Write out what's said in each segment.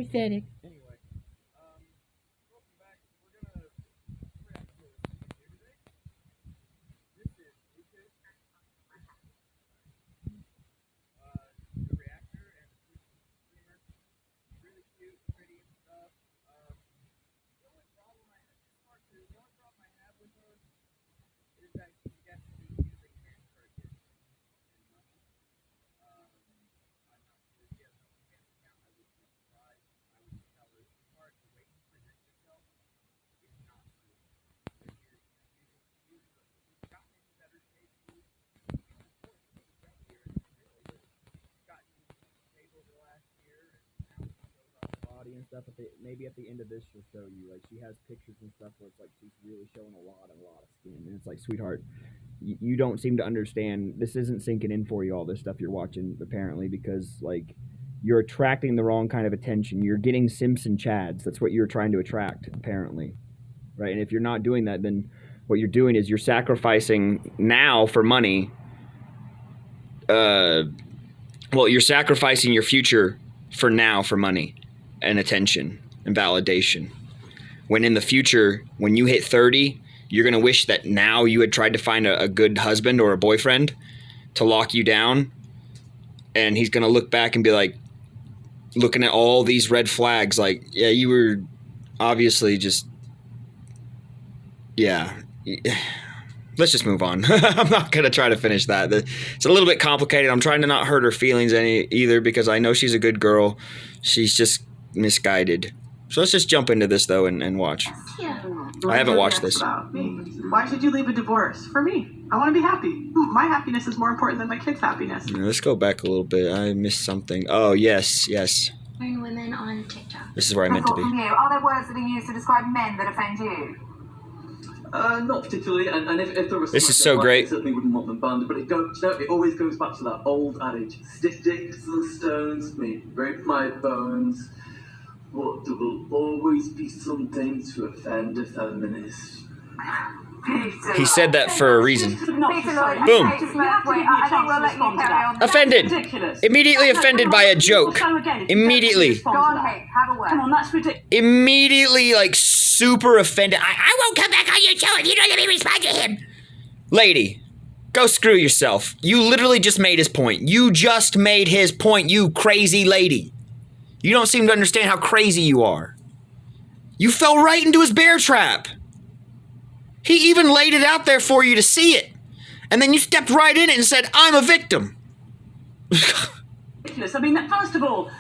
pathetic. Anyway, welcome back. We're gonna react to this here today. This is Lucas, the reactor and the streamer. Really cute, pretty and stuff. The only problem I have with her is that she gets to be using hand purchase and money. I'm not sure if she has no bank account. I would be surprised. I would tell her, sweetheart, the way you present yourself is not true. You've gotten into better shape. You've gotten stable the last year, and now she shows off her body and stuff. Maybe at the end of this, she'll show you. Like, she has pictures and stuff where it's like she's really showing a lot of skin. And it's like, sweetheart, you don't seem to understand. This isn't sinking in for you, all this stuff you're watching, apparently, because, like, you're attracting the wrong kind of attention. You're getting Simpson Chads. That's what you're trying to attract, apparently. Right? And if you're not doing that, then what you're doing is you're sacrificing now for money. Well, you're sacrificing your future for now for money and attention and validation. When in the future, when you hit 30, you're going to wish that now you had tried to find a good husband or a boyfriend to lock you down. And he's going to look back and be like, looking at all these red flags, like, yeah, you were obviously just, yeah. Let's just move on. I'm not going to try to finish that. It's a little bit complicated. I'm trying to not hurt her feelings either because I know she's a good girl. She's just misguided. So let's just jump into this, though, and watch. Yeah. I haven't watched this. About me. Why should you leave a divorce? For me. I want to be happy. My happiness is more important than my kids' happiness. Yeah, let's go back a little bit. I missed something. Oh, yes. Women on TikTok. This is where I meant to be. Are there words that are used to describe men that offend you? Not particularly, and if there was, this is so great. I certainly wouldn't want them banned, but it always goes back to that old adage: stick dicks and stones may break my bones, but there will always be something to offend a feminist. He said that for a reason. Boom. Offended. Immediately offended by a joke. Immediately. Go on, Kate, have a word. Come on, that's ridiculous. Immediately, like, super offended. I won't come back on your show if you don't let me respond to him. Lady, go screw yourself. You literally just made his point. You just made his point, you crazy lady. You don't seem to understand how crazy you are. You fell right into his bear trap. He even laid it out there for you to see it. And then you stepped right in it and said, I'm a victim. I mean, first of all,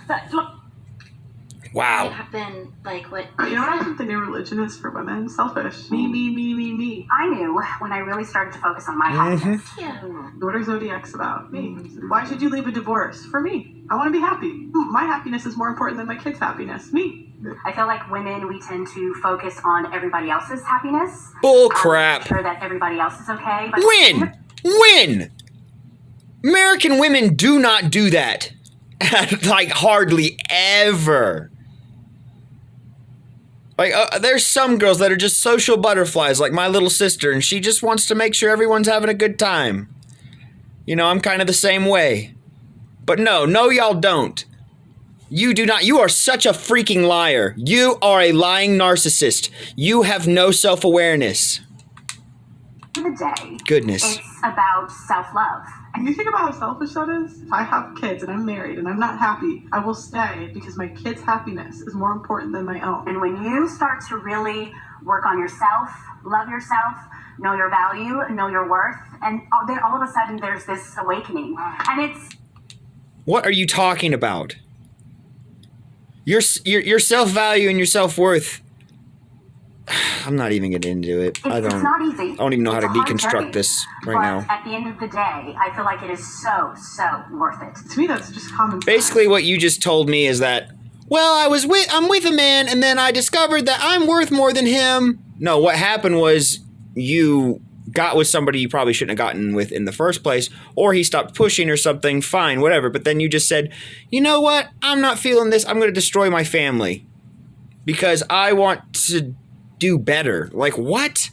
Wow. They have been, like, what? You know what I think the new religion is for women? Selfish. Me. I knew when I really started to focus on my happiness. Yeah. What are zodiacs about? Me. Why should you leave a divorce? For me. I want to be happy. My happiness is more important than my kids' happiness. Me. I feel like women, we tend to focus on everybody else's happiness. Bull crap. Make sure that everybody else is okay. But When? American women do not do that. Like, hardly ever. Like, there's some girls that are just social butterflies, like my little sister, and she just wants to make sure everyone's having a good time. You know, I'm kind of the same way. But no, y'all don't. You do not. You are such a freaking liar. You are a lying narcissist. You have no self-awareness. the day, Goodness. it's about self-love. And you think about how selfish that is? If I have kids and I'm married and I'm not happy, I will stay because my kids' happiness is more important than my own. And when you start to really work on yourself, love yourself, know your value, know your worth, and then all of a sudden there's this awakening. And it's... What are you talking about? Your self-value and your self-worth. I'm not even getting into it. It's not easy. I don't even know how to It's a hard deconstruct journey. this right But now. at the end of the day, I feel like it is so worth it. To me, that's just common sense. Basically, what you just told me is that, well, I'm with a man, and then I discovered that I'm worth more than him. No, what happened was you got with somebody you probably shouldn't have gotten with in the first place, or he stopped pushing or something, fine, whatever. But then you just said, you know what? I'm not feeling this. I'm going to destroy my family because I want to do better. Like, what?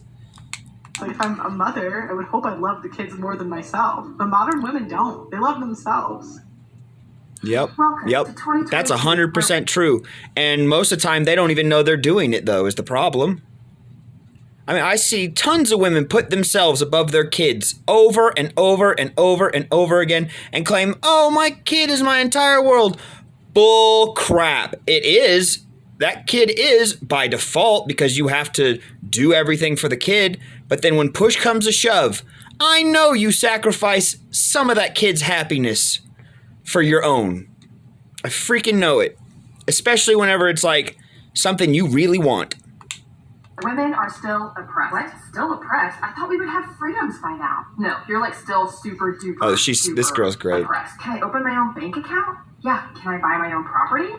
Like, if I'm a mother, I would hope I love the kids more than myself. But modern women don't. They love themselves. Yep. Welcome Yep. to 2022. That's 100% true. And most of the time, they don't even know they're doing it, though, is the problem. I mean, I see tons of women put themselves above their kids over and over and over and over again and claim, oh, my kid is my entire world. Bull crap. It is. That kid is by default because you have to do everything for the kid. But then when push comes to shove, I know you sacrifice some of that kid's happiness for your own. I freaking know it. Especially whenever it's like something you really want. Women are still oppressed. What? Still oppressed? I thought we would have freedoms by now. No, you're like still super duper. Oh, this girl's great. Oppressed. Can I open my own bank account? Yeah. Can I buy my own property?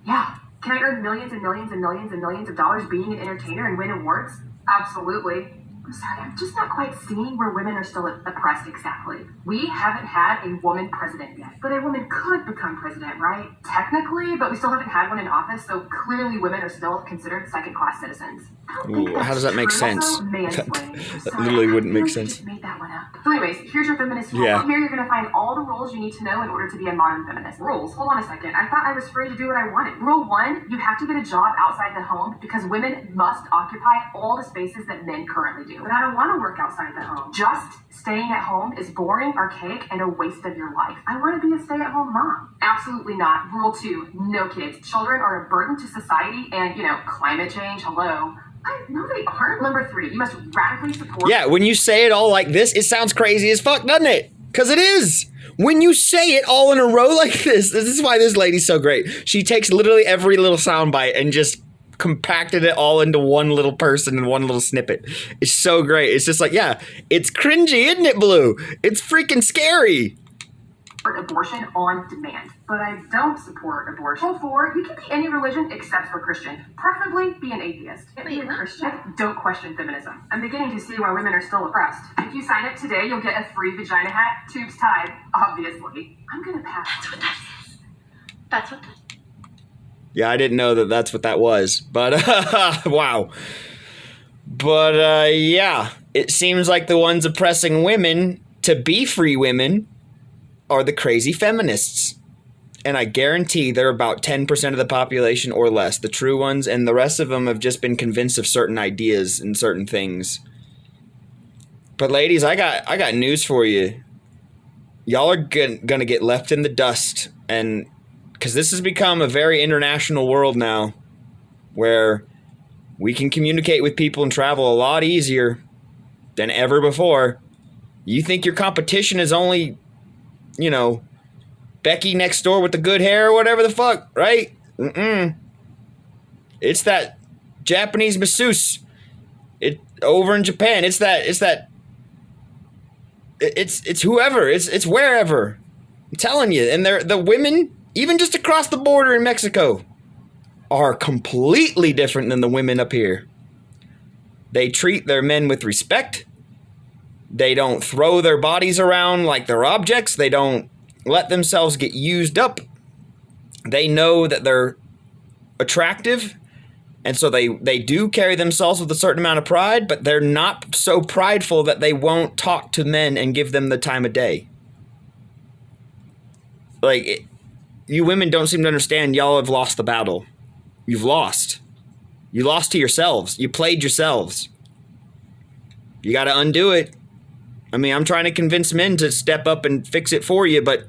Yeah. Can I earn millions and millions and millions and millions of dollars being an entertainer and win awards? Absolutely. I'm sorry, I'm just not quite seeing where women are still oppressed exactly. We haven't had a woman president yet, but a woman could become president, right? Technically, but we still haven't had one in office, so clearly women are still considered second-class citizens. Ooh, how does that make sense? That literally wouldn't make sense. Just made that one up. So anyways, here's your feminist rule. Yeah. Here you're going to find all the rules you need to know in order to be a modern feminist. Rules? Hold on a second. I thought I was free to do what I wanted. Rule 1, you have to get a job outside the home because women must occupy all the spaces that men currently do. But I don't want to work outside the home. Just staying at home is boring, archaic, and a waste of your life. I want to be a stay-at-home mom. Absolutely not. Rule 2, no kids. Children are a burden to society and, climate change, hello. No, they aren't. Number 3, you must radically support... Yeah, when you say it all like this, it sounds crazy as fuck, doesn't it? Because it is. When you say it all in a row like this is why this lady's so great. She takes literally every little soundbite and just compacted it all into one little person and one little snippet. It's so great. It's just like, yeah, it's cringy, isn't it, Blue? It's freaking scary. Abortion on demand. But I don't support abortion. Rule 4, you can be any religion except for Christian. Preferably be an atheist. Be a Christian. Don't question feminism. I'm beginning to see why women are still oppressed. If you sign up today, you'll get a free vagina hat, tubes tied, obviously. I'm gonna pass. That's what that Yeah, I didn't know that that's what that was. But, wow. But, yeah, it seems like the ones oppressing women to be free women are the crazy feminists. And I guarantee they're about 10% of the population or less, the true ones, and the rest of them have just been convinced of certain ideas and certain things. But ladies, I got news for you. Y'all are gonna get left in the dust, and because this has become a very international world now, where we can communicate with people and travel a lot easier than ever before. You think your competition is only, Becky next door with the good hair or whatever the fuck, right? It's that Japanese masseuse. It over in Japan. It's whoever. It's wherever. I'm telling you. And the women, even just across the border in Mexico, are completely different than the women up here. They treat their men with respect. They don't throw their bodies around like they're objects. They don't let themselves get used up. They know that they're attractive, and so they do carry themselves with a certain amount of pride, but they're not so prideful that they won't talk to men and give them the time of day. You women don't seem to understand. Y'all have lost the battle. You've lost. You lost to yourselves. You played yourselves. You got to undo it. I mean, I'm trying to convince men to step up and fix it for you, but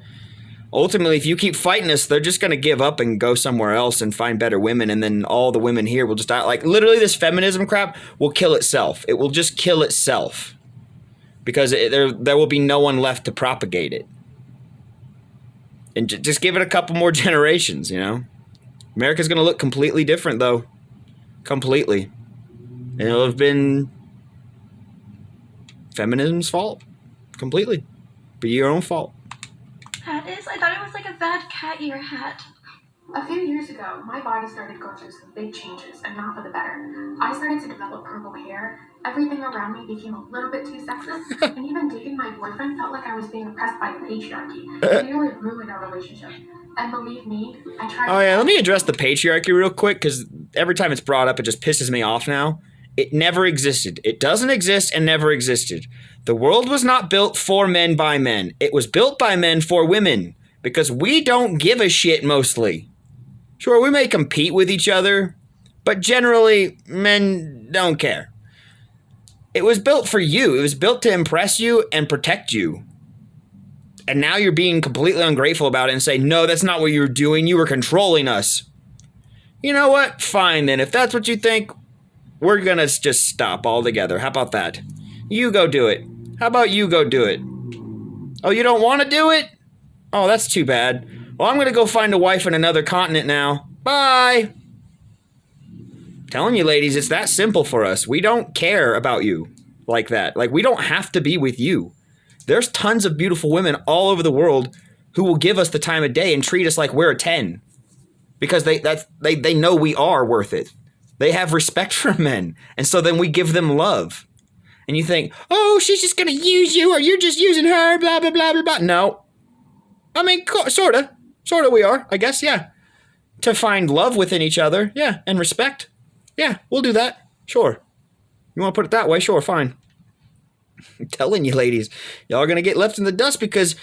ultimately, if you keep fighting us, they're just going to give up and go somewhere else and find better women, and then all the women here will just die. Like, literally, this feminism crap will kill itself. It will just kill itself because there will be no one left to propagate it. And just give it a couple more generations, America's going to look completely different, though. Completely. And it'll have been feminism's fault. Completely. But your own fault. hat is. I thought it was like a bad cat ear hat. A few years ago, my body started going through some big changes, and not for the better. I started to develop purple hair, everything around me became a little bit too sexist, and even dating my boyfriend felt like I was being oppressed by patriarchy. It nearly ruined our relationship. And believe me, I tried... Oh yeah, let me address the patriarchy real quick, because every time it's brought up, it just pisses me off now. It never existed. It doesn't exist and never existed. The world was not built for men by men. It was built by men for women. because we don't give a shit mostly. Sure, we may compete with each other, but generally, men don't care. It was built for you. It was built to impress you and protect you. And now you're being completely ungrateful about it and say, no, that's not what you were doing. You were controlling us. You know what? Fine then. If that's what you think, we're gonna just stop altogether. How about that? You go do it. How about you go do it? Oh, you don't want to do it? Oh, that's too bad. Well, I'm gonna go find a wife in another continent now. Bye! Telling you ladies, it's that simple for us. We don't care about you like that. Like, we don't have to be with you. There's tons of beautiful women all over the world who will give us the time of day and treat us like we're a 10. Because they know we are worth it. They have respect for men. And so then we give them love. And you think, oh, she's just going to use you, or you're just using her, blah, blah, blah, blah, blah. No. I mean, sort of. Sort of we are, I guess, yeah. To find love within each other, yeah, and respect. Yeah, we'll do that. Sure. You want to put it that way? Sure, fine. I'm telling you, ladies, y'all are going to get left in the dust because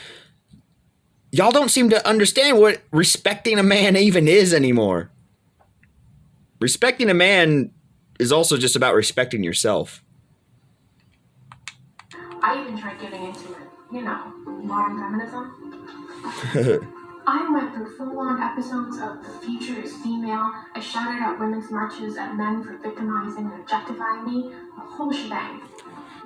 y'all don't seem to understand what respecting a man even is anymore. Respecting a man is also just about respecting yourself. I even tried getting into it. You know, modern feminism. I went through full-on episodes of The Future is Female. I shouted at women's marches at men for victimizing and objectifying me. The whole shebang.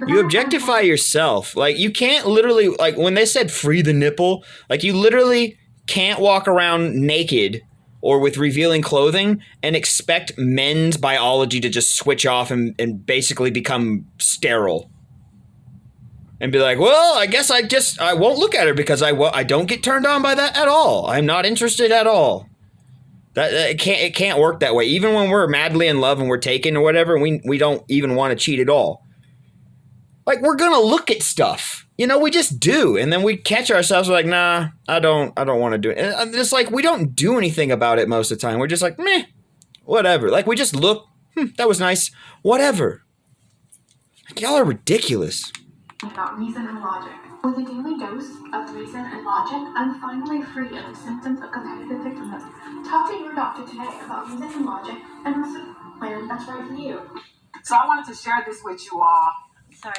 You objectify yourself. Like, you can't literally, like, when they said free the nipple, like, you literally can't walk around naked or with revealing clothing and expect men's biology to just switch off and basically become sterile. And be like, well, I guess I won't look at her because I don't get turned on by that at all. I'm not interested at all. It can't work that way. Even when we're madly in love and we're taken or whatever, we don't even want to cheat at all. Like, we're gonna look at stuff, you know, we just do, and then we catch ourselves like, nah, I don't want to do it. And it's like we don't do anything about it most of the time. We're just like, meh, whatever. Like, we just look, that was nice, whatever. Like, y'all are ridiculous. About reason and logic. With a daily dose of reason and logic, I'm finally free of the symptoms of competitive victimhood. Talk to your doctor today about reason and logic and what's the plan that's right for you. So I wanted to share this with you all. Sorry,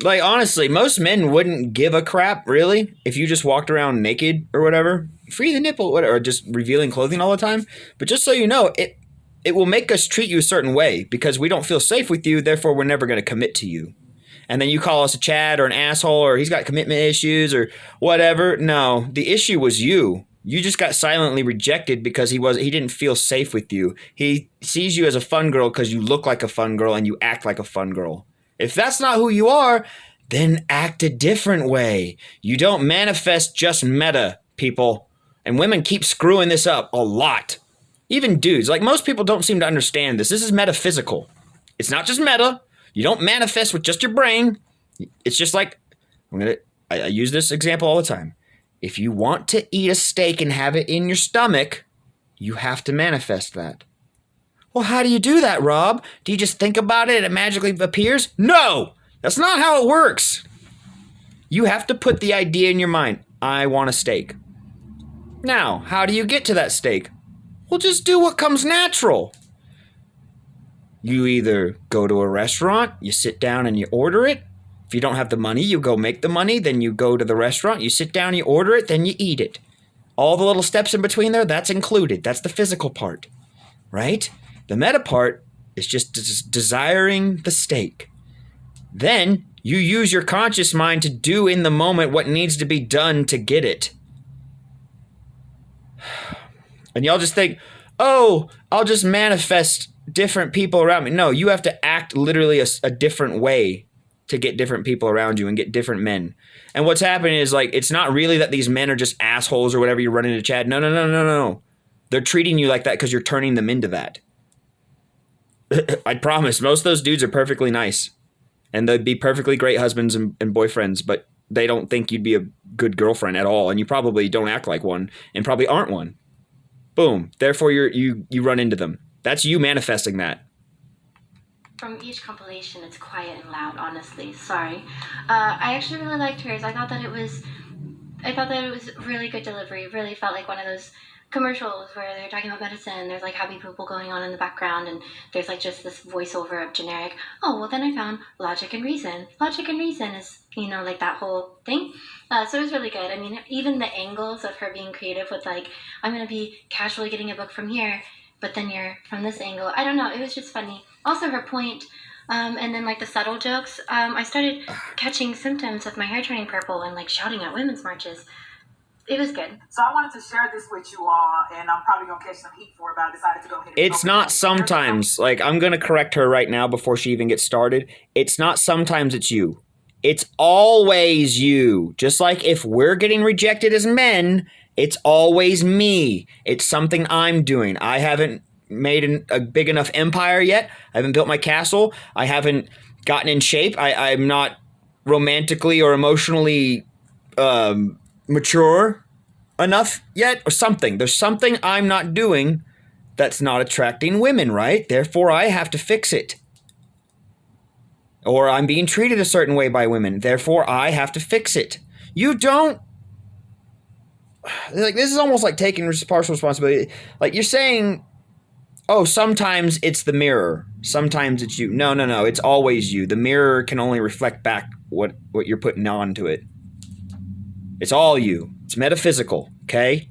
Like, honestly, most men wouldn't give a crap, really, if you just walked around naked or whatever. Free the nipple, whatever, or just revealing clothing all the time. But just so you know, it will make us treat you a certain way because we don't feel safe with you, therefore we're never going to commit to you. And then you call us a Chad or an asshole or he's got commitment issues or whatever. No, the issue was you. You just got silently rejected because he didn't feel safe with you. He sees you as a fun girl because you look like a fun girl and you act like a fun girl. If that's not who you are, then act a different way. You don't manifest just meta, people. And women keep screwing this up a lot. Even dudes. Like, most people don't seem to understand this. This is metaphysical. It's not just meta. You don't manifest with just your brain. It's just like, I use this example all the time. If you want to eat a steak and have it in your stomach, you have to manifest that. Well, how do you do that, Rob? Do you just think about it and it magically appears? No! That's not how it works. You have to put the idea in your mind. I want a steak. Now, how do you get to that steak? Well, just do what comes natural. You either go to a restaurant, you sit down and you order it. If you don't have the money, you go make the money. Then you go to the restaurant, you sit down, you order it, then you eat it. All the little steps in between there, that's included. That's the physical part, right? The meta part is just desiring the steak. Then you use your conscious mind to do in the moment what needs to be done to get it. And y'all just think, oh, I'll just manifest different people around me. No, you have to act literally a different way to get different people around you and get different men. And what's happening is, like, it's not really that these men are just assholes or whatever you run into Chad. No. They're treating you like that because you're turning them into that. I promise, most of those dudes are perfectly nice. And they'd be perfectly great husbands and boyfriends, but they don't think you'd be a good girlfriend at all. And you probably don't act like one and probably aren't one. Boom. Therefore, you run into them. That's you manifesting that. From each compilation, it's quiet and loud, honestly. Sorry. I actually really liked hers. I thought that it was I thought that it was really good delivery. It really felt like one of those commercials where they're talking about medicine. There's like happy people going on in the background, and there's like just this voiceover of generic, oh, well, then I found logic and reason. Logic and reason is, you know, like that whole thing. So it was really good. I mean, even the angles of her being creative with like, I'm going to be casually getting a book from here, but then you're from this angle. I don't know. It was just funny. Also, her point. And then like the subtle jokes, I started catching symptoms of my hair turning purple and like shouting at women's marches. It was good. So I wanted to share this with you all, and I'm probably going to catch some heat for it, but I decided to go ahead and It's not sometimes. Like, I'm going to correct her right now before she even gets started. It's not sometimes it's you. It's always you. Just like if we're getting rejected as men, it's always me. It's something I'm doing. I haven't made a big enough empire yet. I haven't built my castle. I haven't gotten in shape. I'm not romantically or emotionally mature enough yet, or something. There's something I'm not doing that's not attracting women, right? Therefore, I have to fix it. Or I'm being treated a certain way by women. Therefore, I have to fix it. You don't. Like, this is almost like taking partial responsibility. Like, you're saying, oh, sometimes it's the mirror. Sometimes it's you. No. It's always you. The mirror can only reflect back what you're putting onto it. It's all you. It's metaphysical, okay?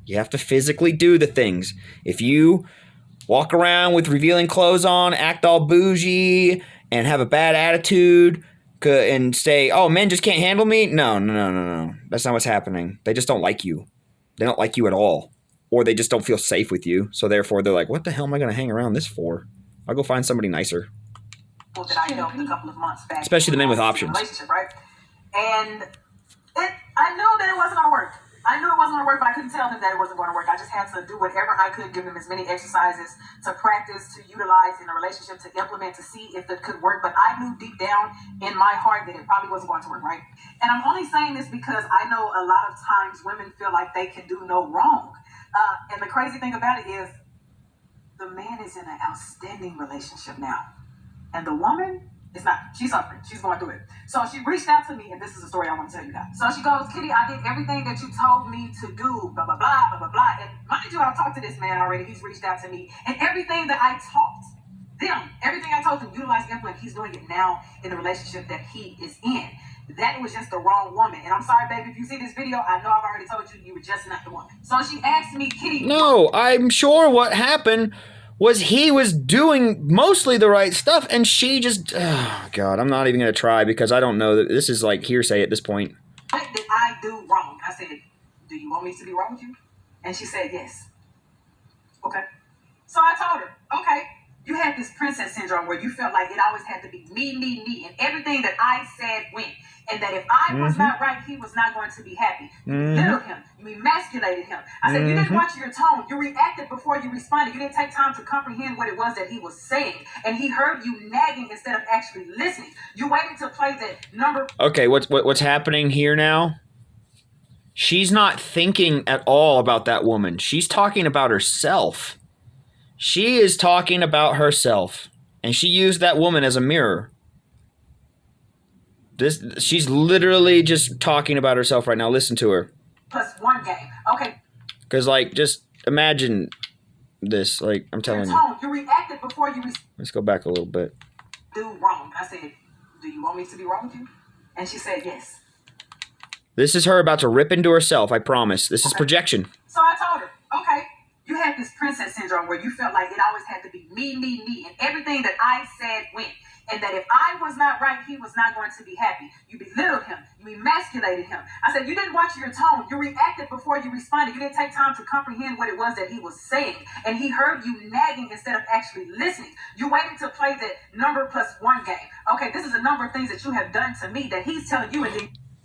You have to physically do the things. If you walk around with revealing clothes on, act all bougie, and have a bad attitude, and say, oh, men just can't handle me? No. That's not what's happening. They just don't like you. They don't like you at all. Or they just don't feel safe with you. So therefore, they're like, what the hell am I going to hang around this for? I'll go find somebody nicer. That I helped a couple of months back. Especially the men with options. Relationship, right? And I knew that it wasn't going to work. I knew it wasn't going to work, but I couldn't tell him that it wasn't going to work. I just had to do whatever I could, give him as many exercises to practice, to utilize in a relationship, to implement, to see if it could work. But I knew deep down in my heart that it probably wasn't going to work, right? And I'm only saying this because I know a lot of times women feel like they can do no wrong. And the crazy thing about it is the man is in an outstanding relationship now. And the woman is not. She's suffering. She's going through it. So she reached out to me, and this is a story I want to tell you guys. So she goes, Kitty, I did everything that you told me to do, blah, blah, blah, blah, blah, blah. And mind you, I've talked to this man already. He's reached out to me. And everything that I taught them, everything I told them, utilize, implement, he's doing it now in the relationship that he is in. That was just the wrong woman. And I'm sorry, baby, if you see this video, I know I've already told you, you were just not the one. So she asked me, Kitty. No, I'm sure what happened was he was doing mostly the right stuff, and she just, oh God, I'm not even going to try because I don't know. That this is like hearsay at this point. What did I do wrong? I said, do you want me to be wrong with you? And she said, yes. Okay. So I told her, okay, you had this princess syndrome where you felt like it always had to be me, and everything that I said went. And that if I was not right, he was not going to be happy. You belittled him. You emasculated him. I said, you didn't watch your tone. You reacted before you responded. You didn't take time to comprehend what it was that he was saying. And he heard you nagging instead of actually listening. You waited to play the number. Okay, what's happening here now? She's not thinking at all about that woman. She's talking about herself. She is talking about herself. And she used that woman as a mirror. She's literally just talking about herself right now. Listen to her. +1 game. Okay. Because, like, just imagine this. Like, I'm telling you. You reacted before you Let's go back a little bit. do wrong. I said, do you want me to be wrong with you? And she said, yes. This is her about to rip into herself, I promise. This is projection. So I told her, okay, you had this princess syndrome where you felt like it always had to be me, and everything that I said went. And that if I was not right, he was not going to be happy. You belittled him. You emasculated him. I said, you didn't watch your tone. You reacted before you responded. You didn't take time to comprehend what it was that he was saying. And he heard you nagging instead of actually listening. You waited to play the number +1 game. Okay, this is a number of things that you have done to me that he's telling you.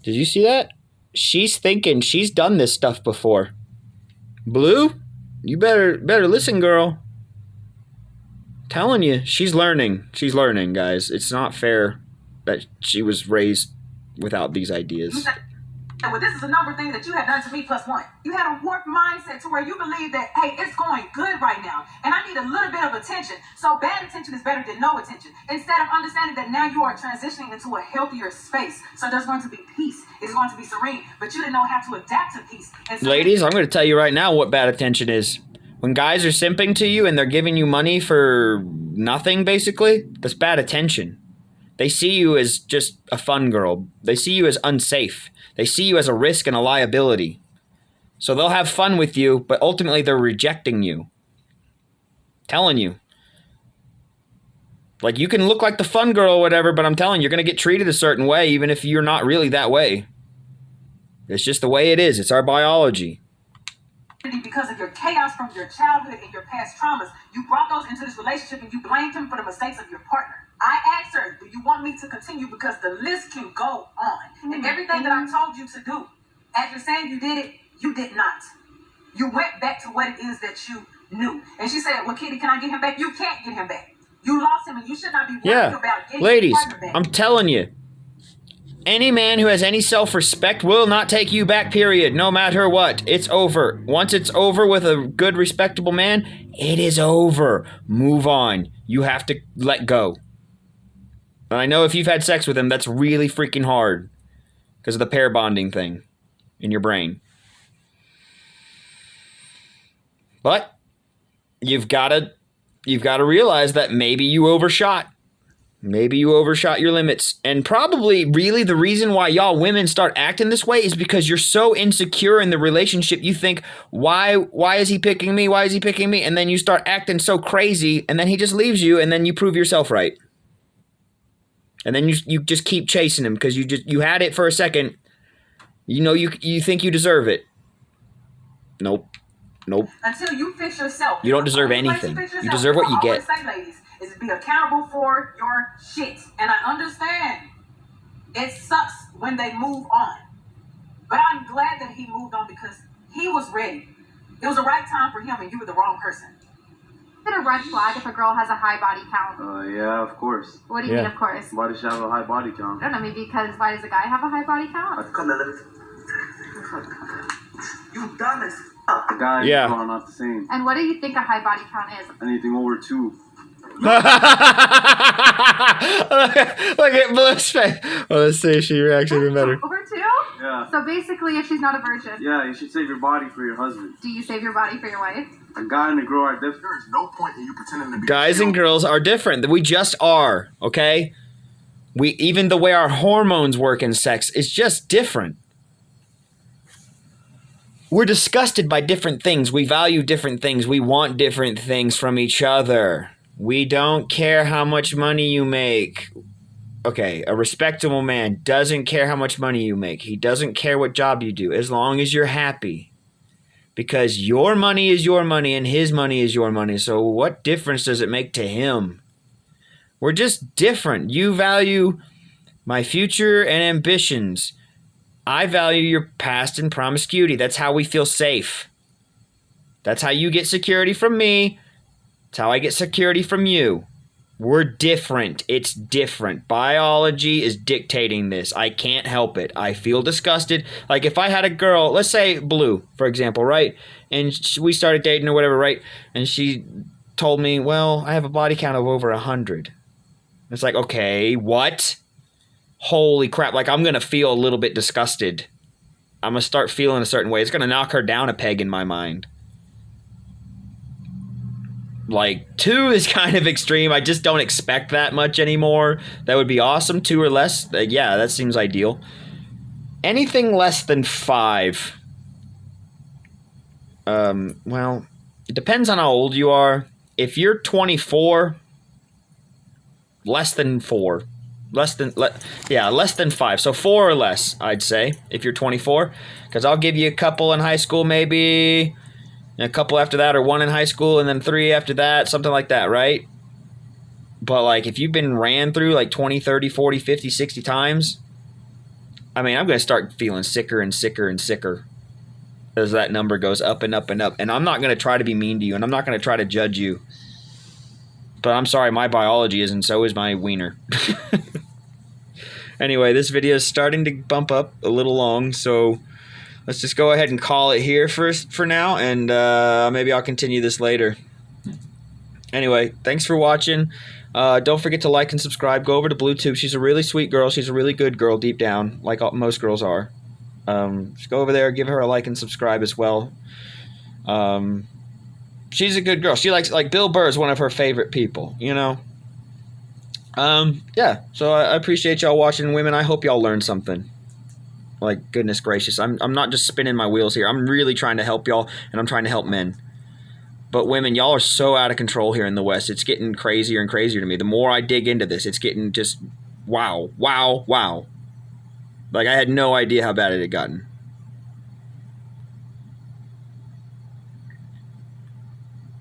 Did you see that? She's thinking she's done this stuff before. Blue, you better listen, girl. Telling you, she's learning. She's learning, guys. It's not fair that she was raised without these ideas. well, this is a number thing that you had done to me plus one. You had a warped mindset to where you believe that, hey, it's going good right now, and I need a little bit of attention. So bad attention is better than no attention. Instead of understanding that now you are transitioning into a healthier space. So there's going to be peace. It's going to be serene. But you didn't know how to adapt to peace. And so Ladies, I'm going to tell you right now what bad attention is. When guys are simping to you and they're giving you money for nothing, basically, that's bad attention. They see you as just a fun girl. They see you as unsafe. They see you as a risk and a liability. So they'll have fun with you, but ultimately they're rejecting you. Telling you. Like, you can look like the fun girl or whatever, but I'm telling you, you're going to get treated a certain way, even if you're not really that way. It's just the way it is. It's our biology. Because of your chaos from your childhood and your past traumas, you brought those into this relationship and you blamed him for the mistakes of your partner. I asked her, do you want me to continue? Because the list can go on. And everything that I told you to do, after saying you did it, you did not. You went back to what it is that you knew. And she said, well, Kitty, can I get him back? You can't get him back. You lost him and you should not be worried about getting Ladies, your partner back. I'm telling you. Any man who has any self-respect will not take you back, period, no matter what. It's over. Once it's over with a good, respectable man, it is over. Move on. You have to let go. And I know if you've had sex with him, that's really freaking hard because of the pair bonding thing in your brain. But you've got to realize that maybe you overshot. Maybe you overshot your limits. And probably really the reason why y'all women start acting this way is because you're so insecure in the relationship. You think, why is he picking me? Why is he picking me? And then you start acting so crazy and then he just leaves you and then you prove yourself right. And then you just keep chasing him because you had it for a second. You know, you think you deserve it. Nope. Until you fix yourself. You don't deserve anything. You deserve what you get. What I always say, ladies, is be accountable for your shit. And I understand it sucks when they move on. But I'm glad that he moved on because he was ready. It was the right time for him and you were the wrong person. Is it a red flag if a girl has a high body count? Yeah, of course. What do you mean, of course? Why does she have a high body count? I don't know, maybe because why does a guy have a high body count? You dumb as The guy and Yeah. the girl are not the same. And what do you think a high body count is? Anything over 2. Look at Blue's face. Oh, let's see if she reacts even better. Over 2? Yeah. So basically, if she's not a virgin, Yeah, you should save your body for your husband. do you save your body for your wife? A guy and a girl are different. There is no point in you pretending to be Guys and girls are different. We just are, okay? Even the way our hormones work in sex is just different. We're disgusted by different things. We value different things. We want different things from each other. We don't care how much money you make. Okay, a respectable man doesn't care how much money you make. He doesn't care what job you do as long as you're happy. Because your money is your money and his money is your money. So what difference does it make to him? We're just different. You value my future and ambitions. I value your past and promiscuity. That's how we feel safe. That's how you get security from me. That's how I get security from you. We're different. It's different. Biology is dictating this. I can't help it. I feel disgusted. Like if I had a girl, let's say Blue, for example, right? And we started dating or whatever, right? And she told me, well, I have a body count of over 100. It's like, okay, what? Holy crap. Like I'm going to feel a little bit disgusted. I'm going to start feeling a certain way. It's going to knock her down a peg in my mind. Like 2 is kind of extreme. I just don't expect that much anymore. That would be awesome. 2 or less. Yeah, that seems ideal. Anything less than 5. Well, it depends on how old you are. If you're 24, less than 4. Less than 5. So 4 or less, I'd say, if you're 24. Because I'll give you a couple in high school maybe. And a couple after that, or 1 in high school, and then 3 after that, something like that, right? But, like, if you've been ran through, like, 20, 30, 40, 50, 60 times, I mean, I'm going to start feeling sicker and sicker and sicker as that number goes up and up and up. And I'm not going to try to be mean to you, and I'm not going to try to judge you. But I'm sorry, my biology is, and so is my wiener. Anyway, this video is starting to bump up a little long, so let's just go ahead and call it here for now, and maybe I'll continue this later. Anyway, thanks for watching. Don't forget to like and subscribe. Go over to BlueTube. She's a really sweet girl. She's a really good girl deep down, like most girls are. Just go over there, give her a like and subscribe as well. She's a good girl. She likes, like, Bill Burr is one of her favorite people, you know? Yeah, so I appreciate y'all watching. Women, I hope y'all learned something. Like, goodness gracious, I'm not just spinning my wheels here. I'm really trying to help y'all, and I'm trying to help men. But women, y'all are so out of control here in the West. It's getting crazier and crazier to me. The more I dig into this, it's getting just wow, wow, wow. Like, I had no idea how bad it had gotten.